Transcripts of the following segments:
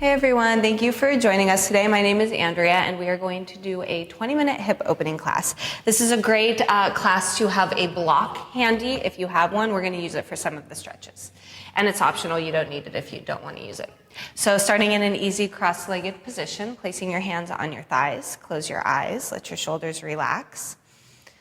Hey everyone, thank you for joining us today. My name is Andrea and we are going to do a 20-minute hip opening class. This is a great class to have a block handy. If you have one, we're going to use it for some of the stretches. And it's optional, you don't need it if you don't want to use it. So starting in an easy cross-legged position, placing your hands on your thighs, close your eyes, let your shoulders relax.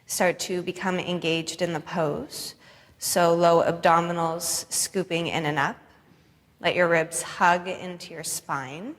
Start to become engaged in the pose. So low abdominals scooping in and up. Let your ribs hug into your spine.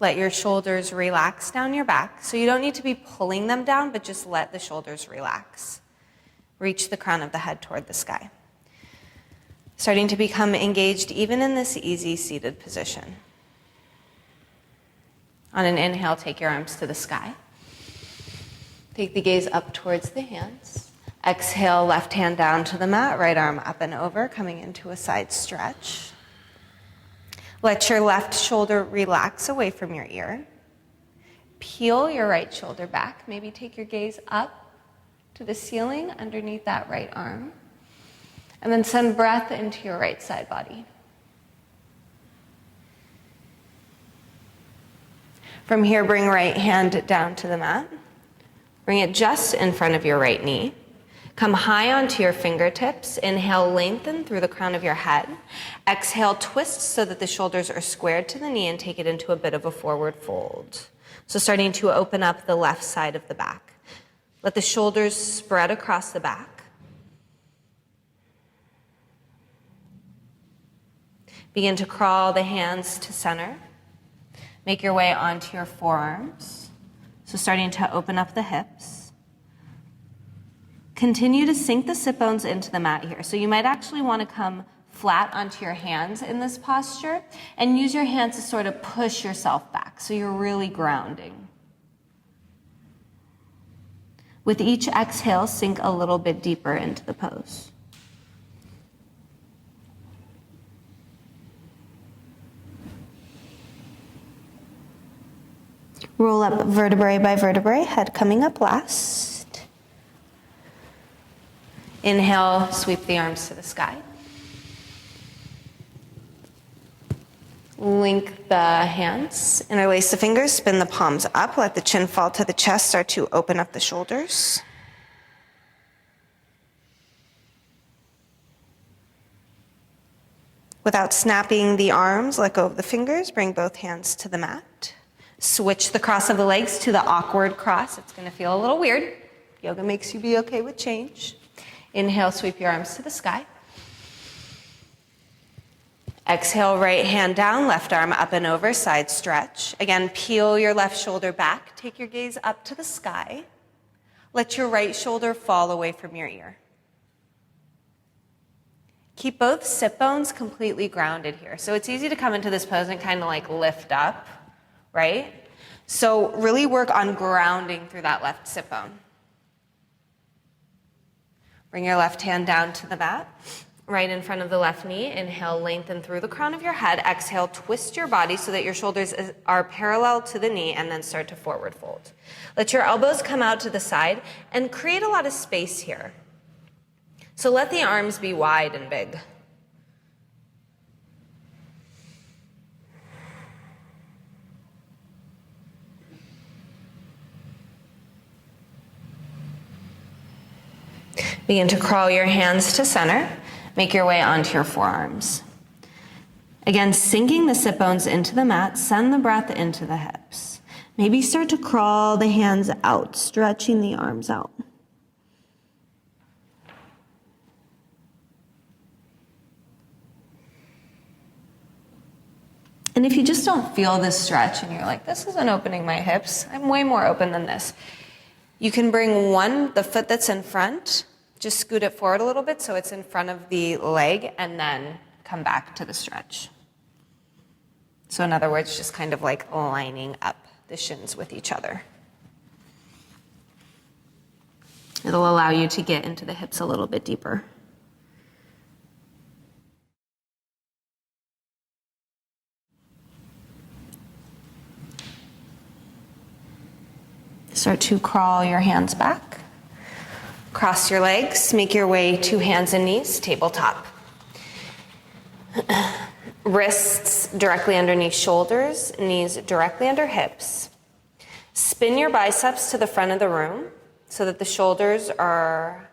Let your shoulders relax down your back. So you don't need to be pulling them down, but just let the shoulders relax. Reach the crown of the head toward the sky. Starting to become engaged even in this easy seated position. On an inhale, take your arms to the sky. Take the gaze up towards the hands. Exhale, left hand down to the mat, right arm up and over, coming into a side stretch. Let your left shoulder relax away from your ear. Peel your right shoulder back. Maybe take your gaze up to the ceiling underneath that right arm. And then send breath into your right side body. From here, bring right hand down to the mat. Bring it just in front of your right knee. Come high onto your fingertips. Inhale, lengthen through the crown of your head. Exhale, twist so that the shoulders are squared to the knee and take it into a bit of a forward fold. So starting to open up the left side of the back. Let the shoulders spread across the back. Begin to crawl the hands to center. Make your way onto your forearms. So starting to open up the hips. Continue to sink the sit bones into the mat here. So you might actually want to come flat onto your hands in this posture and use your hands to sort of push yourself back. So you're really grounding. With each exhale, sink a little bit deeper into the pose. Roll up vertebrae by vertebrae, head coming up last. Inhale, sweep the arms to the sky. Link the hands, interlace the fingers, spin the palms up, let the chin fall to the chest, start to open up the shoulders. Without snapping the arms, let go of the fingers, bring both hands to the mat. Switch the cross of the legs to the awkward cross. It's going to feel a little weird. Yoga makes you be okay with change. Inhale, sweep your arms to the sky. Exhale, right hand down, left arm up and over, side stretch. Again, peel your left shoulder back. Take your gaze up to the sky. Let your right shoulder fall away from your ear. Keep both sit bones completely grounded here. So it's easy to come into this pose and kind of like lift up, right? So really work on grounding through that left sit bone. Bring your left hand down to the mat, right in front of the left knee. Inhale, lengthen through the crown of your head. Exhale, twist your body so that your shoulders are parallel to the knee and then start to forward fold. Let your elbows come out to the side and create a lot of space here. So let the arms be wide and big. Begin to crawl your hands to center. Make your way onto your forearms. Again, sinking the sit bones into the mat, send the breath into the hips. Maybe start to crawl the hands out, stretching the arms out. And if you just don't feel this stretch and you're like, this isn't opening my hips, I'm way more open than this. You can bring the foot that's in front, just scoot it forward a little bit so it's in front of the leg and then come back to the stretch. So in other words, just kind of like lining up the shins with each other. It'll allow you to get into the hips a little bit deeper. Start to crawl your hands back. Cross your legs, make your way to hands and knees, tabletop. Wrists directly underneath shoulders, knees directly under hips. Spin your biceps to the front of the room so that the shoulders are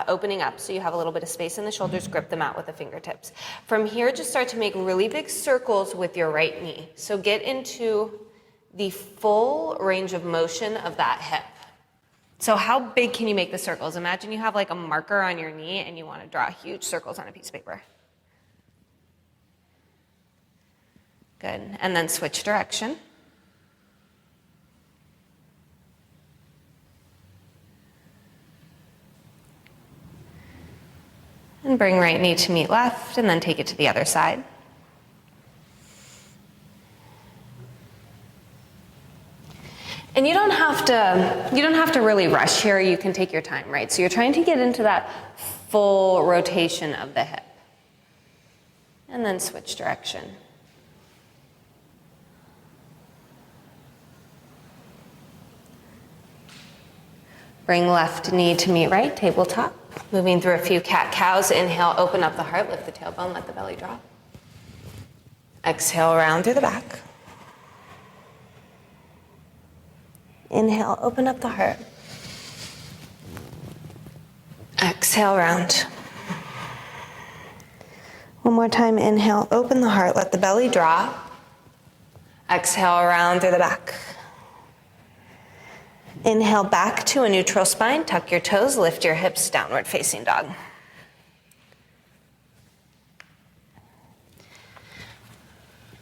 opening up, so you have a little bit of space in the shoulders. Grip them out with the fingertips. From here, just start to make really big circles with your right knee. So get into the full range of motion of that hip. So how big can you make the circles? Imagine you have like a marker on your knee and you want to draw huge circles on a piece of paper. Good. And then switch direction. And bring right knee to meet left, and then take it to the other side. And you don't have to really rush here. You can take your time, right? So you're trying to get into that full rotation of the hip. And then switch direction. Bring left knee to meet right, tabletop. Moving through a few cat-cows. Inhale, open up the heart, lift the tailbone, let the belly drop. Exhale, round through the back. Inhale, open up the heart. Exhale, round. One more time, inhale, open the heart, let the belly drop. Exhale, round through the back. Inhale back to a neutral spine, tuck your toes, lift your hips, downward facing dog.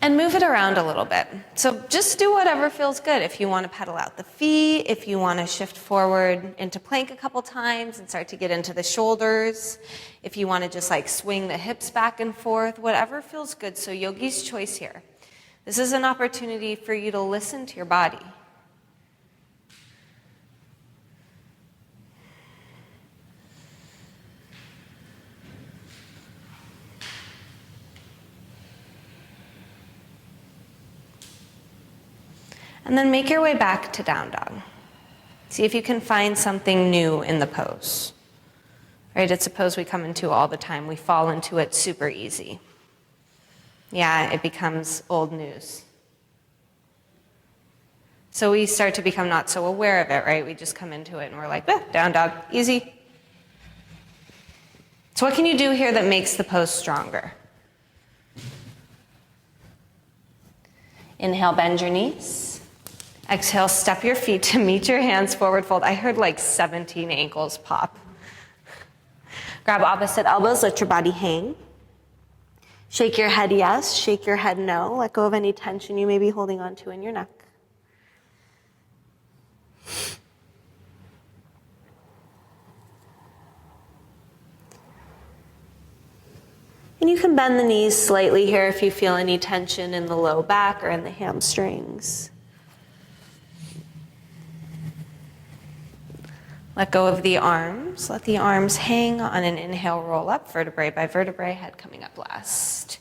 And move it around a little bit. So just do whatever feels good. If you want to pedal out the feet, if you want to shift forward into plank a couple times and start to get into the shoulders, if you want to just like swing the hips back and forth, whatever feels good. So yogi's choice here. This is an opportunity for you to listen to your body. And then make your way back to down dog. See if you can find something new in the pose. Right, it's a pose we come into all the time. We fall into it super easy. Yeah, it becomes old news. So we start to become not so aware of it, right? We just come into it and we're like, down dog, easy. So what can you do here that makes the pose stronger? Inhale, bend your knees. Exhale, step your feet to meet your hands, forward fold. I heard like 17 ankles pop. Grab opposite elbows, let your body hang. Shake your head yes, shake your head no. Let go of any tension you may be holding on to in your neck. And you can bend the knees slightly here if you feel any tension in the low back or in the hamstrings. Let go of the arms. Let the arms hang on an inhale, roll up, vertebrae by vertebrae, head coming up last.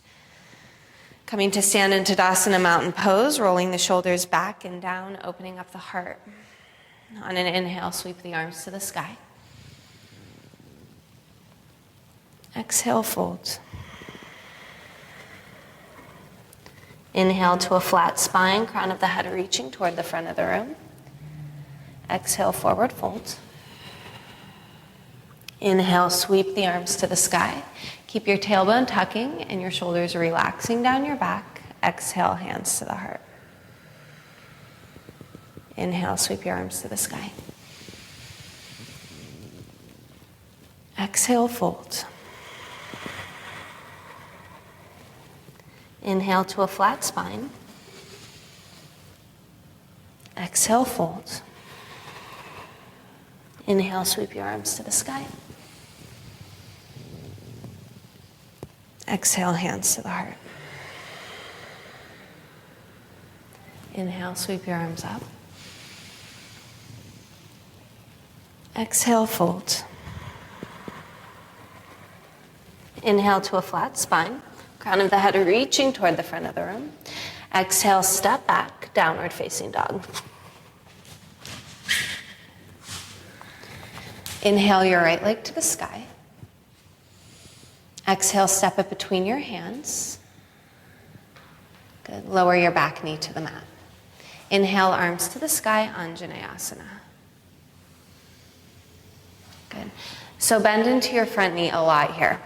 Coming to stand in Tadasana mountain pose, rolling the shoulders back and down, opening up the heart. On an inhale, sweep the arms to the sky. Exhale, fold. Inhale to a flat spine, crown of the head reaching toward the front of the room. Exhale, forward fold. Inhale, sweep the arms to the sky. Keep your tailbone tucking and your shoulders relaxing down your back. Exhale, hands to the heart. Inhale, sweep your arms to the sky. Exhale, fold. Inhale to a flat spine. Exhale, fold. Inhale, sweep your arms to the sky. Exhale, hands to the heart. Inhale, sweep your arms up. Exhale, fold. Inhale to a flat spine. Crown of the head reaching toward the front of the room. Exhale, step back, downward facing dog. Inhale your right leg to the sky. Exhale, step it between your hands. Good. Lower your back knee to the mat. Inhale, arms to the sky, Anjaneyasana. Good. So bend into your front knee a lot here.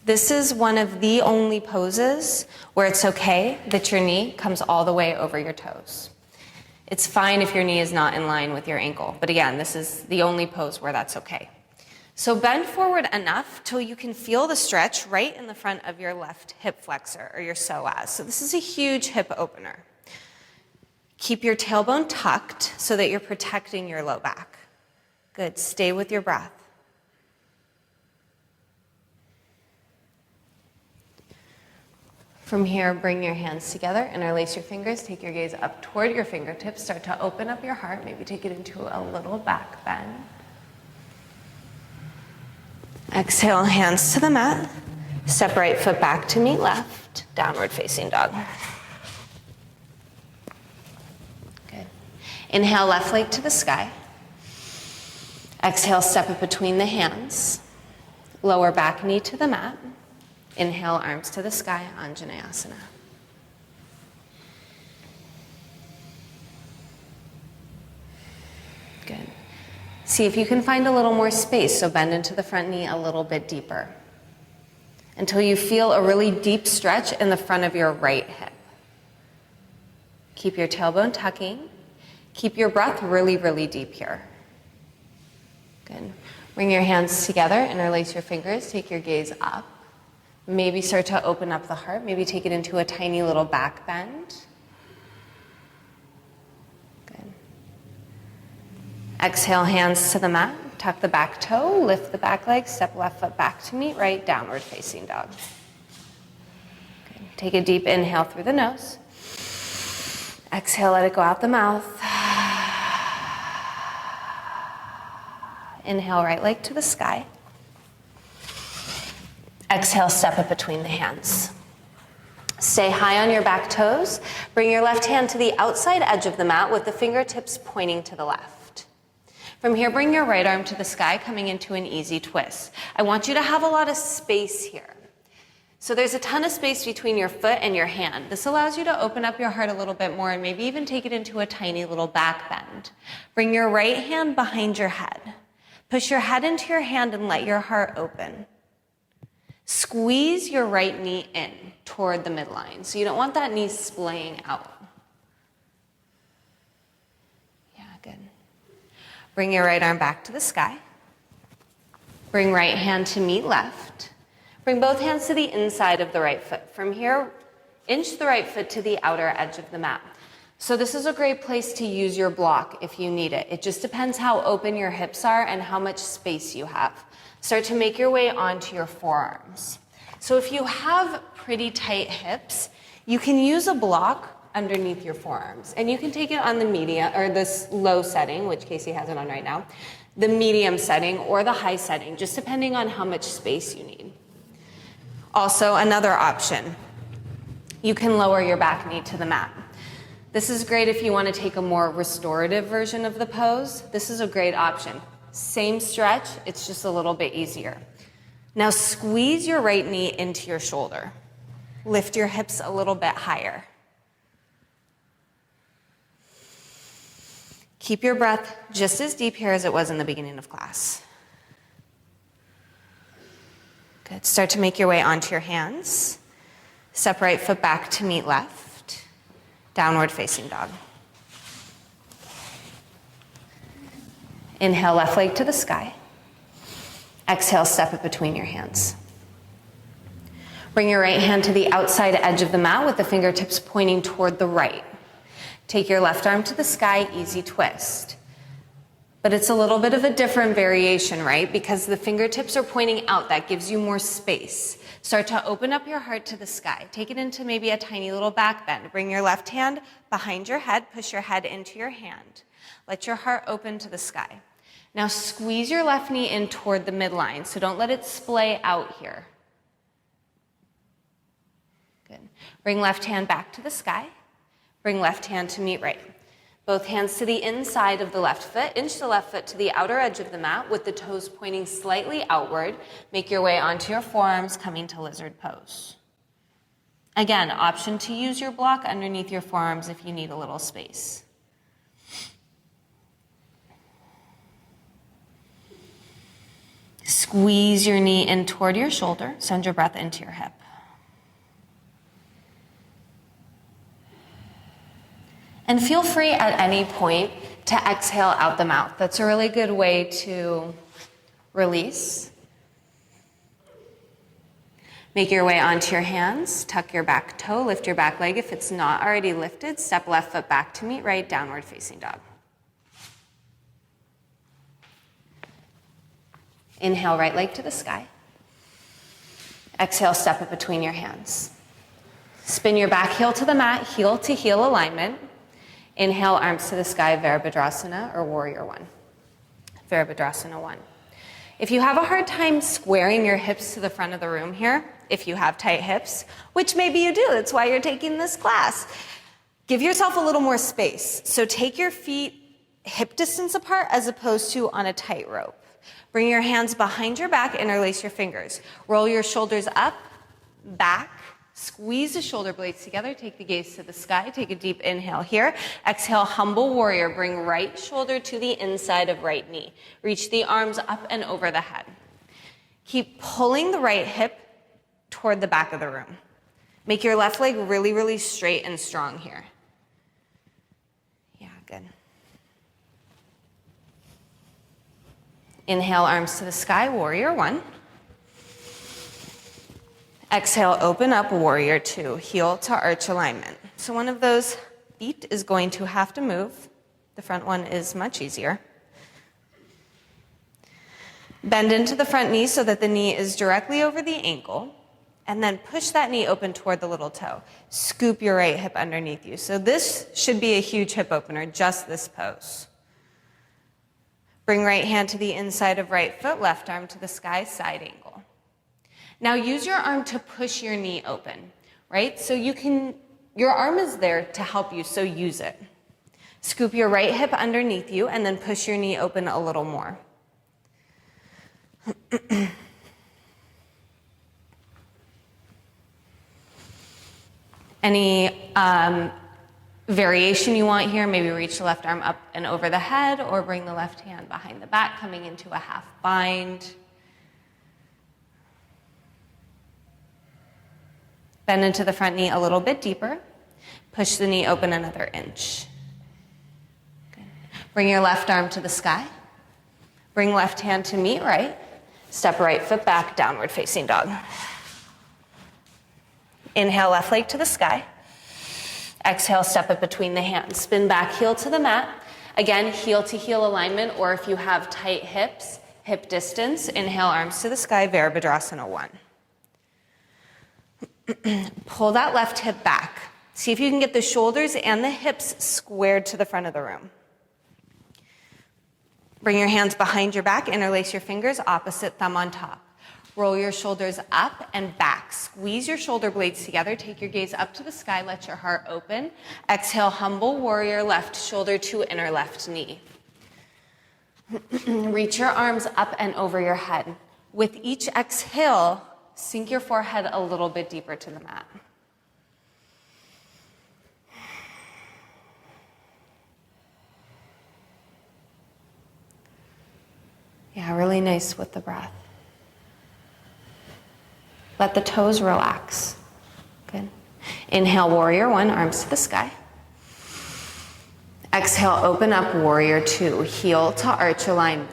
This is one of the only poses where it's okay that your knee comes all the way over your toes. It's fine if your knee is not in line with your ankle, but again, this is the only pose where that's okay. So bend forward enough till you can feel the stretch right in the front of your left hip flexor or your psoas. So this is a huge hip opener. Keep your tailbone tucked so that you're protecting your low back. Good. Stay with your breath. From here, bring your hands together, interlace your fingers, take your gaze up toward your fingertips, start to open up your heart, maybe take it into a little back bend. Exhale, hands to the mat. Step right foot back to meet left, downward facing dog. Good. Inhale, left leg to the sky. Exhale, step it between the hands. Lower back knee to the mat. Inhale, arms to the sky, Anjaneyasana. Good. See if you can find a little more space, so bend into the front knee a little bit deeper until you feel a really deep stretch in the front of your right hip. Keep your tailbone tucking. Keep your breath really, really deep here. Good. Bring your hands together, interlace your fingers, take your gaze up. Maybe start to open up the heart. Maybe take it into a tiny little back bend. Good. Exhale, hands to the mat. Tuck the back toe, lift the back leg, step left foot back to meet right, downward facing dog. Good. Take a deep inhale through the nose. Exhale, let it go out the mouth. Inhale, right leg to the sky. Exhale, step it between the hands. Stay high on your back toes. Bring your left hand to the outside edge of the mat with the fingertips pointing to the left. From here, bring your right arm to the sky, coming into an easy twist. I want you to have a lot of space here. So there's a ton of space between your foot and your hand. This allows you to open up your heart a little bit more and maybe even take it into a tiny little back bend. Bring your right hand behind your head. Push your head into your hand and let your heart open. Squeeze your right knee in toward the midline. So you don't want that knee splaying out. Yeah, good. Bring your right arm back to the sky. Bring right hand to meet left. Bring both hands to the inside of the right foot. From here, inch the right foot to the outer edge of the mat. So this is a great place to use your block if you need it. It just depends how open your hips are and how much space you have. Start to make your way onto your forearms. So if you have pretty tight hips, you can use a block underneath your forearms. And you can take it on the medium, or this low setting, which Casey has it on right now, the medium setting or the high setting, just depending on how much space you need. Also, another option, you can lower your back knee to the mat. This is great if you want to take a more restorative version of the pose. This is a great option. Same stretch, it's just a little bit easier. Now squeeze your right knee into your shoulder. Lift your hips a little bit higher. Keep your breath just as deep here as it was in the beginning of class. Good. Start to make your way onto your hands. Step right foot back to meet left. Downward facing dog. Inhale, left leg to the sky. Exhale, step it between your hands. Bring your right hand to the outside edge of the mat with the fingertips pointing toward the right. Take your left arm to the sky, easy twist. But it's a little bit of a different variation, right? Because the fingertips are pointing out, that gives you more space. Start to open up your heart to the sky. Take it into maybe a tiny little back bend. Bring your left hand behind your head, push your head into your hand. Let your heart open to the sky. Now squeeze your left knee in toward the midline, so don't let it splay out here. Good. Bring left hand back to the sky. Bring left hand to meet right. Both hands to the inside of the left foot. Inch the left foot to the outer edge of the mat with the toes pointing slightly outward. Make your way onto your forearms, coming to lizard pose. Again, option to use your block underneath your forearms if you need a little space. Squeeze your knee in toward your shoulder. Send your breath into your hip. And feel free at any point to exhale out the mouth. That's a really good way to release. Make your way onto your hands. Tuck your back toe. Lift your back leg. If it's not already lifted, step left foot back to meet right, downward facing dog. Inhale, right leg to the sky. Exhale, step it between your hands. Spin your back heel to the mat, heel to heel alignment. Inhale, arms to the sky, Virabhadrasana or Warrior One. Virabhadrasana 1. If you have a hard time squaring your hips to the front of the room here, if you have tight hips, which maybe you do, that's why you're taking this class, give yourself a little more space. So take your feet hip distance apart as opposed to on a tightrope. Bring your hands behind your back, interlace your fingers. Roll your shoulders up, back, squeeze the shoulder blades together, take the gaze to the sky, take a deep inhale here. Exhale, humble warrior, bring right shoulder to the inside of right knee. Reach the arms up and over the head. Keep pulling the right hip toward the back of the room. Make your left leg really, really straight and strong here. Yeah, good. Inhale, arms to the sky, Warrior One. Exhale, open up, Warrior Two, heel to arch alignment. So one of those feet is going to have to move. The front one is much easier. Bend into the front knee so that the knee is directly over the ankle, and then push that knee open toward the little toe. Scoop your right hip underneath you. So this should be a huge hip opener, just this pose. Bring right hand to the inside of right foot, left arm to the sky, side angle. Now use your arm to push your knee open, right? So your arm is there to help you, so use it. Scoop your right hip underneath you and then push your knee open a little more. Any variation you want here, maybe reach the left arm up and over the head or bring the left hand behind the back, coming into a half bind. Bend into the front knee a little bit deeper. Push the knee open another inch. Good. Bring your left arm to the sky. Bring left hand to meet right. Step right foot back, downward facing dog. Inhale, left leg to the sky. Exhale, step it between the hands. Spin back, heel to the mat. Again, heel to heel alignment, or if you have tight hips, hip distance. Inhale, arms to the sky, Virabhadrasana 1. Pull that left hip back. See if you can get the shoulders and the hips squared to the front of the room. Bring your hands behind your back, interlace your fingers, opposite thumb on top. Roll your shoulders up and back. Squeeze your shoulder blades together. Take your gaze up to the sky. Let your heart open. Exhale, humble warrior, left shoulder to inner left knee. Reach your arms up and over your head. With each exhale, sink your forehead a little bit deeper to the mat. Yeah, really nice with the breath. Let the toes relax. Good. Inhale, Warrior One, arms to the sky. Exhale, open up, Warrior Two, heel to arch alignment.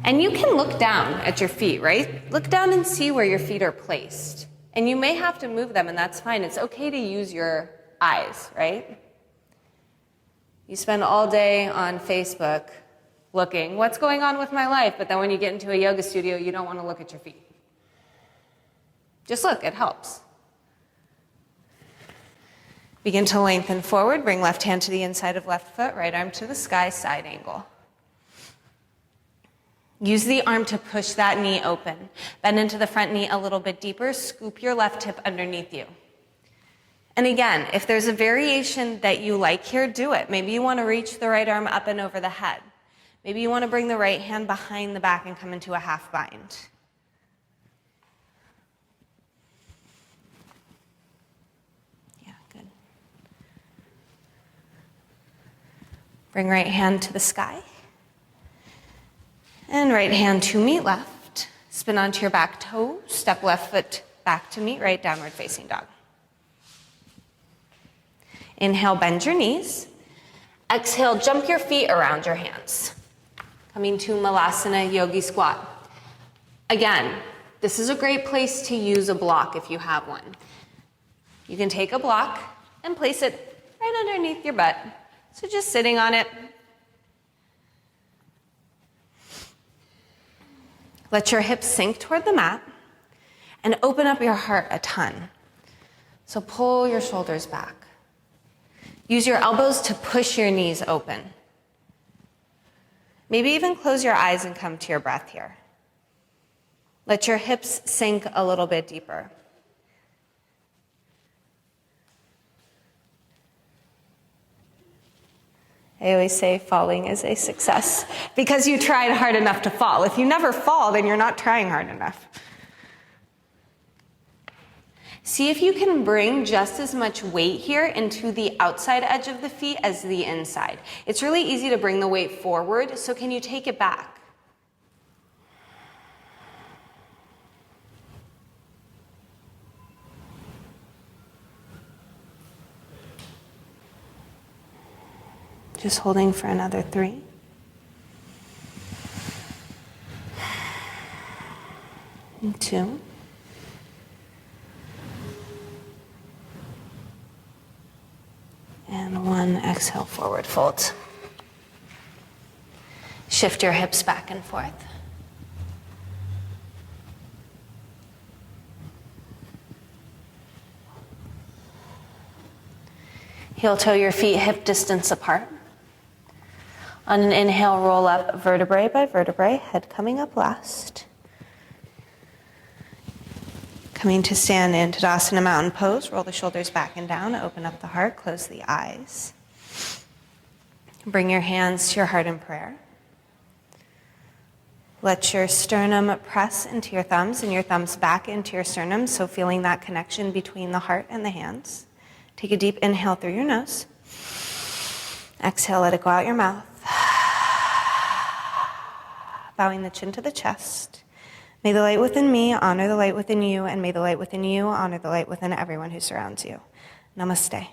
And you can look down at your feet, right? Look down and see where your feet are placed. And you may have to move them, and that's fine. It's okay to use your eyes, right? You spend all day on Facebook looking, what's going on with my life? But then when you get into a yoga studio, you don't want to look at your feet. Just look, it helps. Begin to lengthen forward. Bring left hand to the inside of left foot, right arm to the sky, side angle. Use the arm to push that knee open. Bend into the front knee a little bit deeper. Scoop your left hip underneath you. And again, if there's a variation that you like here, do it. Maybe you want to reach the right arm up and over the head. Maybe you want to bring the right hand behind the back and come into a half bind. Bring right hand to the sky. And right hand to meet left. Spin onto your back toe. Step left foot back to meet right, downward facing dog. Inhale, bend your knees. Exhale, jump your feet around your hands. Coming to Malasana Yogi Squat. Again, this is a great place to use a block if you have one. You can take a block and place it right underneath your butt. So just sitting on it. Let your hips sink toward the mat and open up your heart a ton. So pull your shoulders back. Use your elbows to push your knees open. Maybe even close your eyes and come to your breath here. Let your hips sink a little bit deeper. I always say falling is a success because you tried hard enough to fall. If you never fall, then you're not trying hard enough. See if you can bring just as much weight here into the outside edge of the feet as the inside. It's really easy to bring the weight forward, so can you take it back? Just holding for another 3. And 2. And 1, exhale, forward fold. Shift your hips back and forth. Heel toe your feet hip distance apart. On an inhale, roll up vertebrae by vertebrae, head coming up last. Coming to stand in Tadasana Mountain Pose, roll the shoulders back and down, open up the heart, close the eyes. Bring your hands to your heart in prayer. Let your sternum press into your thumbs and your thumbs back into your sternum, so feeling that connection between the heart and the hands. Take a deep inhale through your nose. Exhale, let it go out your mouth. Bowing the chin to the chest. May the light within me honor the light within you, and may the light within you honor the light within everyone who surrounds you. Namaste.